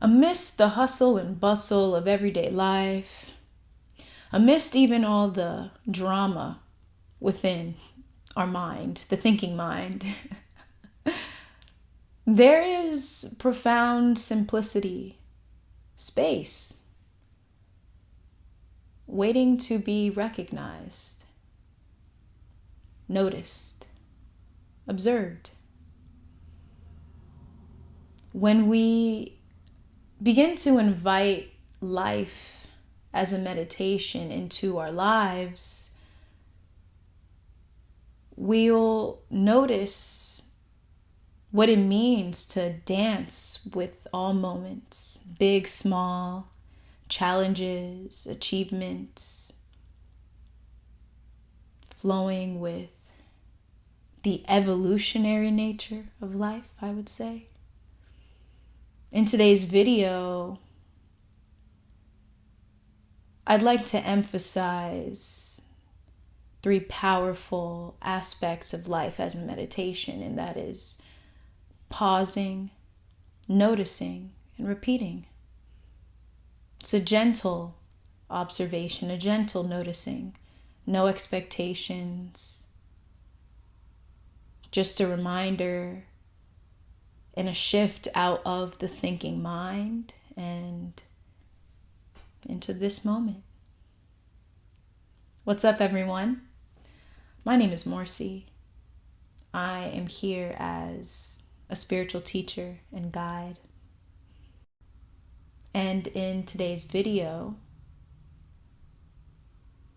Amidst the hustle and bustle of everyday life, amidst even all the drama within our mind, the thinking mind, there is profound simplicity, space, waiting to be recognized, noticed, observed. When we begin to invite life as a meditation into our lives, we'll notice what it means to dance with all moments, big, small, challenges, achievements, flowing with the evolutionary nature of life, I would say. In today's video, I'd like to emphasize 3 powerful aspects of life as a meditation, and that is pausing, noticing, and repeating. It's a gentle observation, a gentle noticing, no expectations, just a reminder and a shift out of the thinking mind and into this moment. What's up, everyone? My name is Morcie. I am here as a spiritual teacher and guide. And in today's video,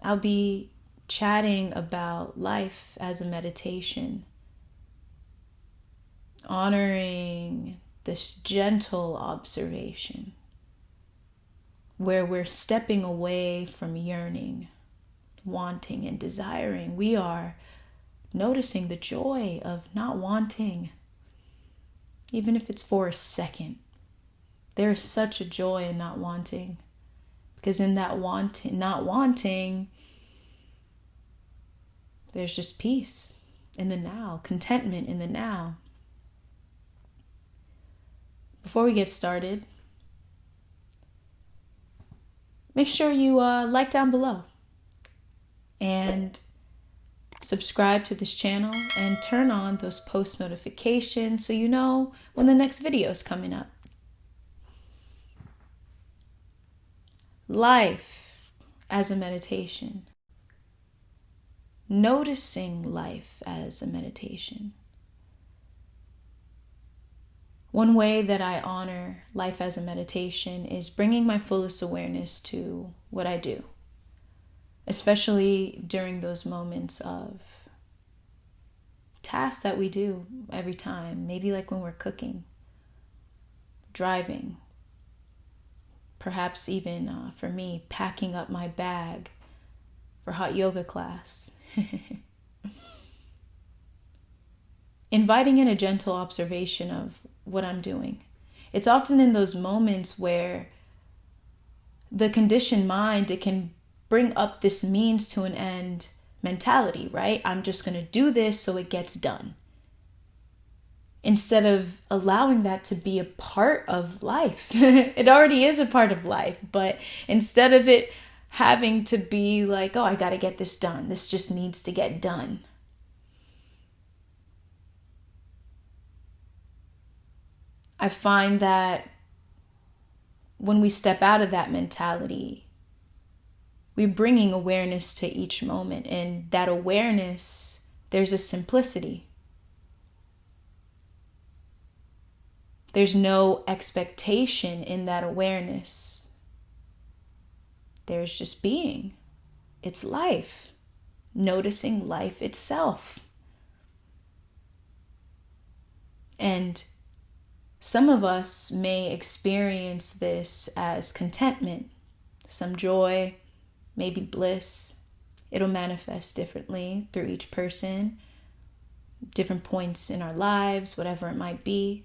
I'll be chatting about life as a meditation, honoring this gentle observation where we're stepping away from yearning, wanting, and desiring. We are noticing the joy of not wanting, even if it's for a second. There is such a joy in not wanting, because in that not wanting, there's just peace in the now, contentment in the now. Before we get started, make sure you like down below and subscribe to this channel and turn on those post notifications so you know when the next video is coming up. Life as a meditation. Noticing life as a meditation. One way that I honor life as a meditation is bringing my fullest awareness to what I do, especially during those moments of tasks that we do every time. Maybe like when we're cooking, driving, perhaps even for me, packing up my bag for hot yoga class. Inviting in a gentle observation of what I'm doing. It's often in those moments where the conditioned mind, it can bring up this means to an end mentality, right? I'm just going to do this so it gets done. Instead of allowing that to be a part of life. It already is a part of life, but instead of it having to be like, oh, I got to get this done. This just needs to get done. I find that when we step out of that mentality, we're bringing awareness to each moment. And that awareness, there's a simplicity. There's no expectation in that awareness. There's just being. It's life. Noticing life itself. And some of us may experience this as contentment, some joy, maybe bliss. It'll manifest differently through each person, different points in our lives, whatever it might be.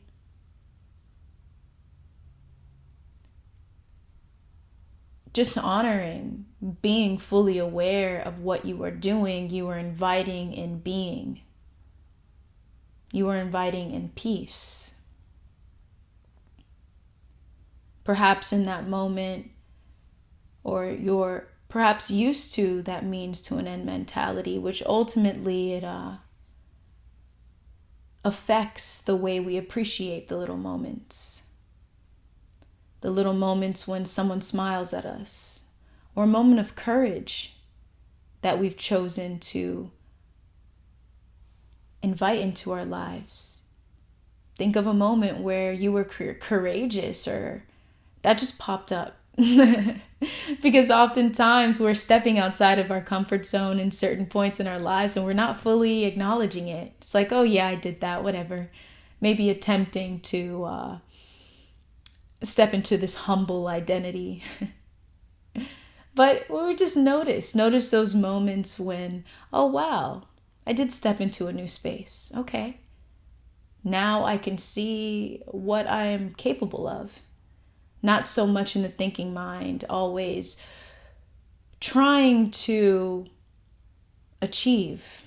Just honoring, being fully aware of what you are doing, you are inviting in being. You are inviting in peace. perhaps in that moment, or you're perhaps used to that means to an end mentality, which ultimately it affects the way we appreciate the little moments. The little moments when someone smiles at us, or a moment of courage that we've chosen to invite into our lives. Think of a moment where you were courageous, or that just popped up. Because oftentimes we're stepping outside of our comfort zone in certain points in our lives and we're not fully acknowledging it. It's like, oh yeah, I did that, whatever. Maybe attempting to step into this humble identity. But we just notice those moments when, oh wow, I did step into a new space. Okay. Now I can see what I am capable of. Not so much in the thinking mind, always trying to achieve.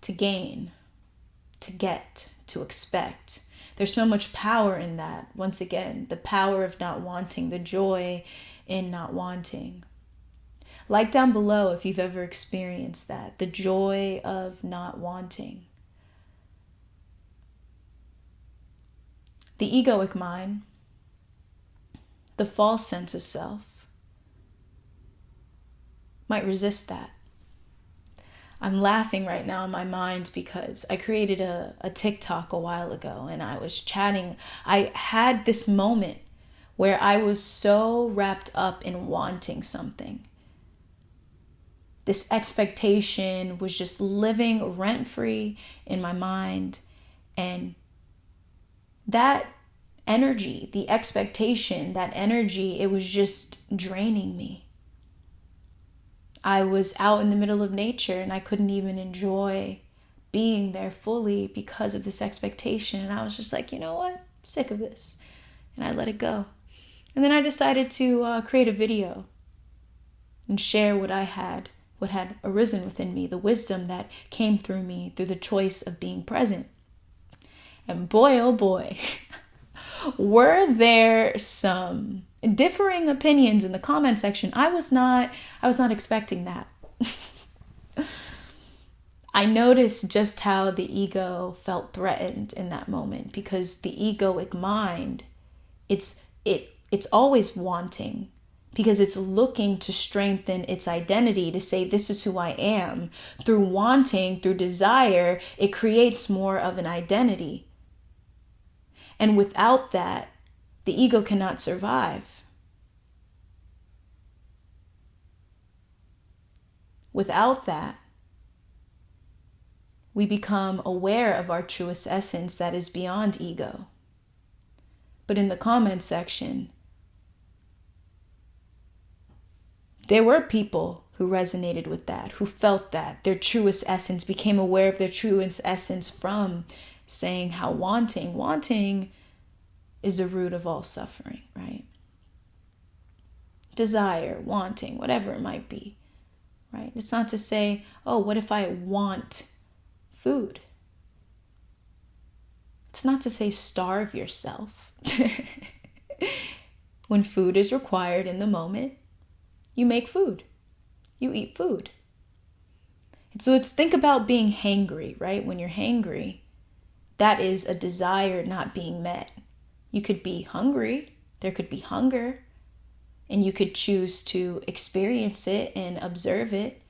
To gain, to get, to expect. There's so much power in that. Once again, the power of not wanting, the joy in not wanting. Like down below if you've ever experienced that, the joy of not wanting. The egoic mind, the false sense of self, might resist that. I'm laughing right now in my mind because I created a TikTok a while ago and I was chatting. I had this moment where I was so wrapped up in wanting something. This expectation was just living rent-free in my mind, and that energy, the expectation, that energy, it was just draining me. I was out in the middle of nature and I couldn't even enjoy being there fully because of this expectation. And I was just like, you know what? I'm sick of this. And I let it go. And then I decided to create a video and share what had arisen within me, the wisdom that came through me through the choice of being present. And boy, oh boy, were there some differing opinions in the comment section. I was not expecting that. I noticed just how the ego felt threatened in that moment, because the egoic mind, it's always wanting, because it's looking to strengthen its identity, to say, this is who I am. Through wanting, through desire, it creates more of an identity. And without that, the ego cannot survive. Without that, we become aware of our truest essence that is beyond ego. But in the comment section, there were people who resonated with that, who felt that their truest essence, became aware of their truest essence from saying how wanting is the root of all suffering, right? Desire, wanting, whatever it might be, right? It's not to say, oh, what if I want food? It's not to say starve yourself. When food is required in the moment, you make food. You eat food. And so think about being hangry, right? When you're hangry, that is a desire not being met. You could be hungry. There could be hunger. And you could choose to experience it and observe it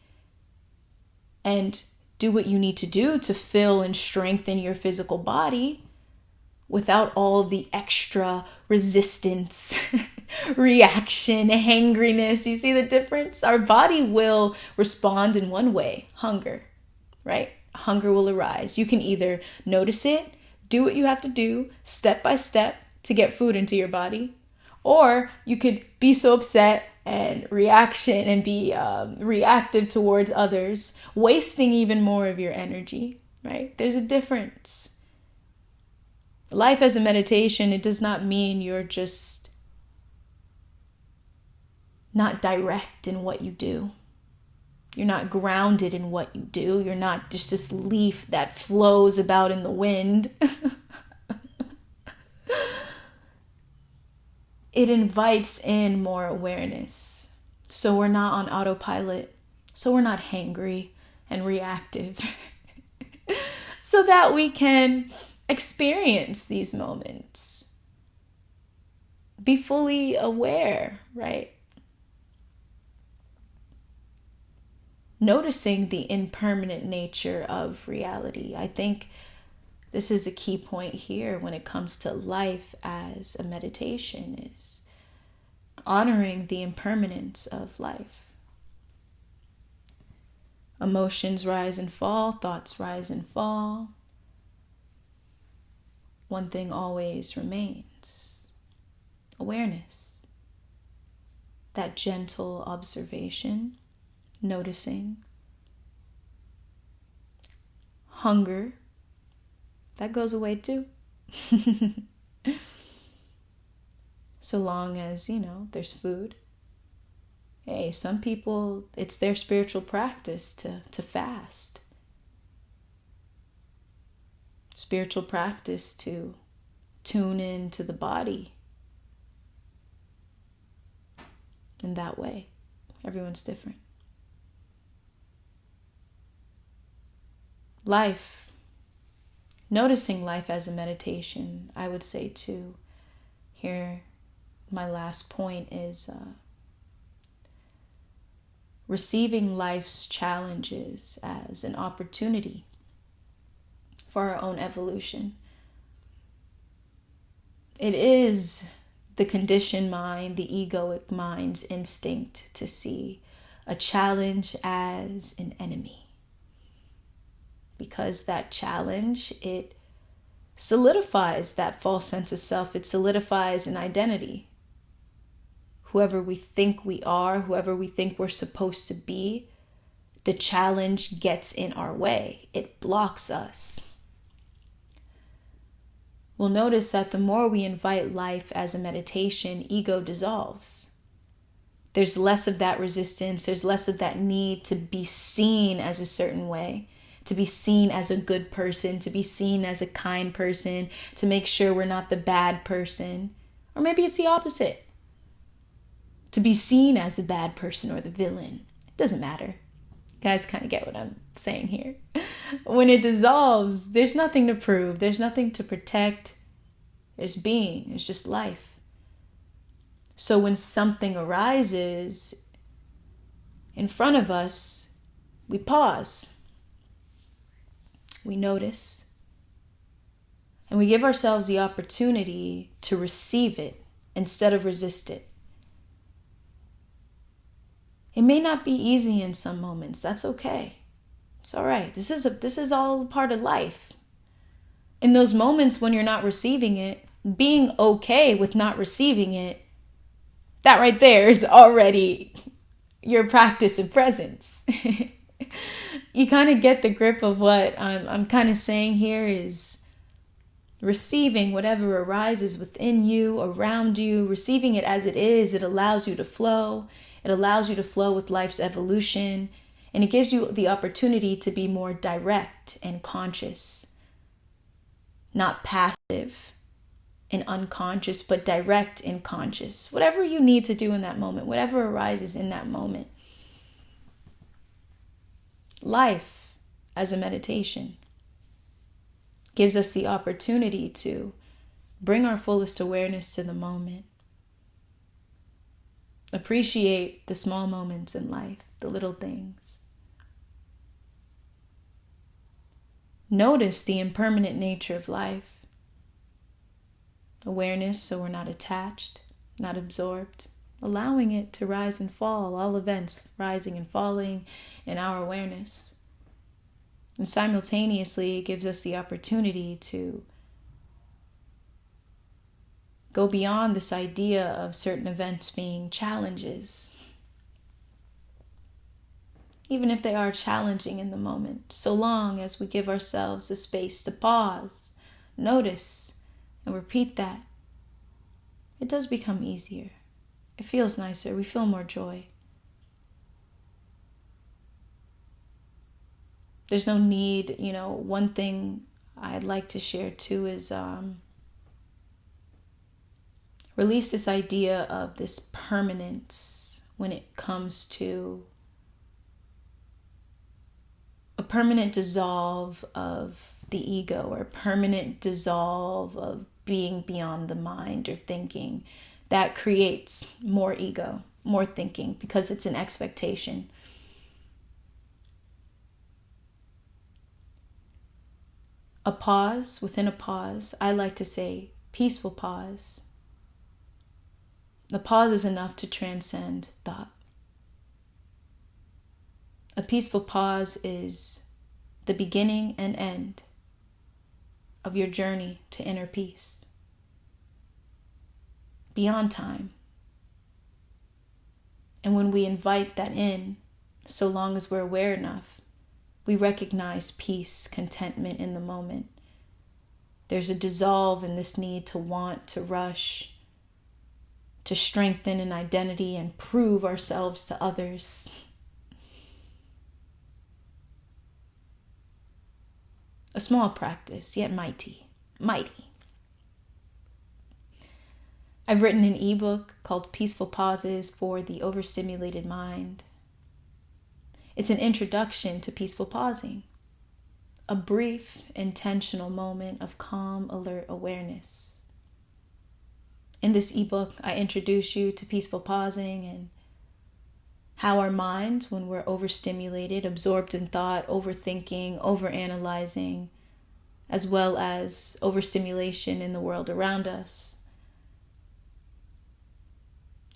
and do what you need to do to fill and strengthen your physical body without all the extra resistance, reaction, hangriness. You see the difference? Our body will respond in one way, hunger, right? Hunger will arise. You can either notice it, do what you have to do, step by step to get food into your body, or you could be so upset and reaction and be reactive towards others, wasting even more of your energy, right? There's a difference. Life as a meditation, it does not mean you're just not direct in what you do. You're not grounded in what you do. You're not just this leaf that flows about in the wind. It invites in more awareness. So we're not on autopilot. So we're not hangry and reactive. So that we can experience these moments. Be fully aware, right? Noticing the impermanent nature of reality. I think this is a key point here when it comes to life as a meditation, is honoring the impermanence of life. Emotions rise and fall, thoughts rise and fall. One thing always remains: awareness. That gentle observation, noticing. Hunger, that goes away too. So long as, there's food. Hey, some people, it's their spiritual practice to fast. Spiritual practice to tune into the body. In that way, everyone's different. Life, noticing life as a meditation, I would say too. Here, my last point is receiving life's challenges as an opportunity for our own evolution. It is the conditioned mind, the egoic mind's instinct to see a challenge as an enemy. Because that challenge, it solidifies that false sense of self. It solidifies an identity. Whoever we think we are, whoever we think we're supposed to be, the challenge gets in our way. It blocks us. We'll notice that the more we invite life as a meditation, ego dissolves. There's less of that resistance. There's less of that need to be seen as a certain way, to be seen as a good person, to be seen as a kind person, to make sure we're not the bad person. Or maybe it's the opposite. To be seen as the bad person or the villain. It doesn't matter. You guys kind of get what I'm saying here. When it dissolves, there's nothing to prove. There's nothing to protect. There's being. It's just life. So when something arises in front of us, we pause. We notice. And we give ourselves the opportunity to receive it instead of resist it. It may not be easy in some moments. That's okay. It's all right. This is all part of life. In those moments when you're not receiving it, being okay with not receiving it, that right there is already your practice of presence. You kind of get the grip of what I'm kind of saying here is receiving whatever arises within you, around you, receiving it as it is. It allows you to flow. It allows you to flow with life's evolution, and it gives you the opportunity to be more direct and conscious, not passive and unconscious, but direct and conscious. Whatever you need to do in that moment, whatever arises in that moment. Life as a meditation gives us the opportunity to bring our fullest awareness to the moment. Appreciate the small moments in life, the little things. Notice the impermanent nature of life. Awareness so we're not attached, not absorbed. Allowing it to rise and fall, all events rising and falling in our awareness. And simultaneously, it gives us the opportunity to go beyond this idea of certain events being challenges. Even if they are challenging in the moment, so long as we give ourselves the space to pause, notice, and repeat that, it does become easier. It feels nicer. We feel more joy. There's no need, one thing I'd like to share too is release this idea of this permanence when it comes to a permanent dissolve of the ego, or a permanent dissolve of being beyond the mind or thinking. That creates more ego, more thinking, because it's an expectation. A pause within a pause, I like to say peaceful pause. The pause is enough to transcend thought. A peaceful pause is the beginning and end of your journey to inner peace, beyond time. And when we invite that in, so long as we're aware enough, we recognize peace, contentment in the moment. There's a dissolve in this need to want, to rush, to strengthen an identity and prove ourselves to others. A small practice, yet mighty. I've written an ebook called Peaceful Pauses for the Overstimulated Mind. It's an introduction to peaceful pausing, a brief, intentional moment of calm, alert awareness. In this ebook, I introduce you to peaceful pausing and how our mind, when we're overstimulated, absorbed in thought, overthinking, overanalyzing, as well as overstimulation in the world around us.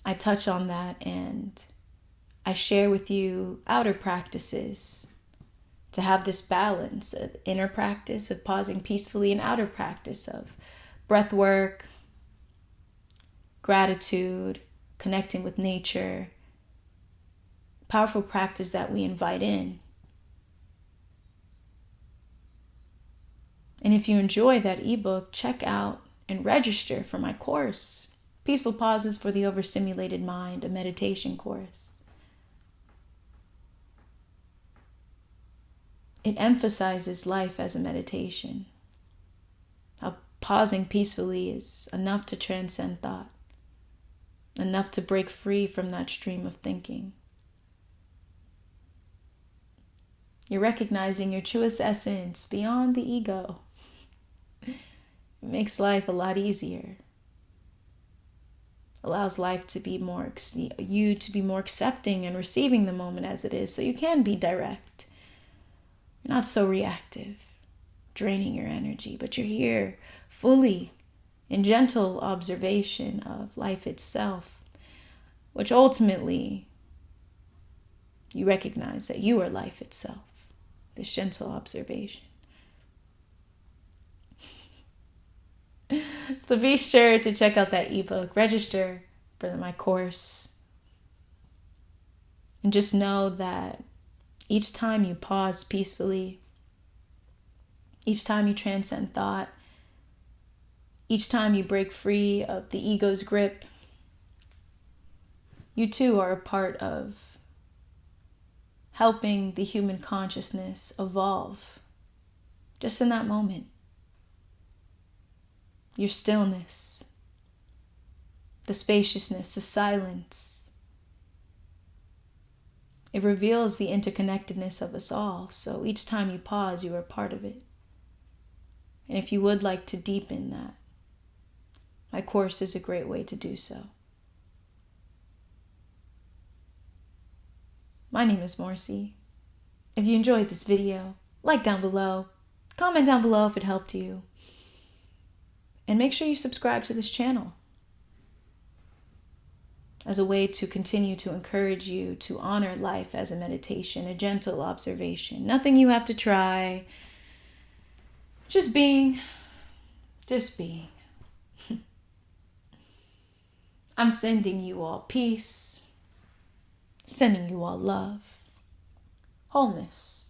I touch on that and I share with you outer practices to have this balance of inner practice of pausing peacefully and outer practice of breath work, gratitude, connecting with nature, powerful practice that we invite in. And if you enjoy that ebook, check out and register for my course, Peaceful Pauses for the Overstimulated Mind, a meditation course. It emphasizes life as a meditation. How pausing peacefully is enough to transcend thought, enough to break free from that stream of thinking. You're recognizing your truest essence beyond the ego. It makes life a lot easier. Allows life to be more, you to be more accepting and receiving the moment as it is, so you can be direct. You're not so reactive, draining your energy, but you're here fully in gentle observation of life itself, which ultimately you recognize that you are life itself. This gentle observation. So be sure to check out that ebook, register for my course, and just know that each time you pause peacefully, each time you transcend thought, each time you break free of the ego's grip, you too are a part of helping the human consciousness evolve just in that moment. Your stillness, the spaciousness, the silence. It reveals the interconnectedness of us all. So each time you pause, you are part of it. And if you would like to deepen that, my course is a great way to do so. My name is Morcie. If you enjoyed this video, like down below, comment down below if it helped you, and make sure you subscribe to this channel as a way to continue to encourage you to honor life as a meditation, a gentle observation. Nothing you have to try, just being. I'm sending you all peace, sending you all love, wholeness,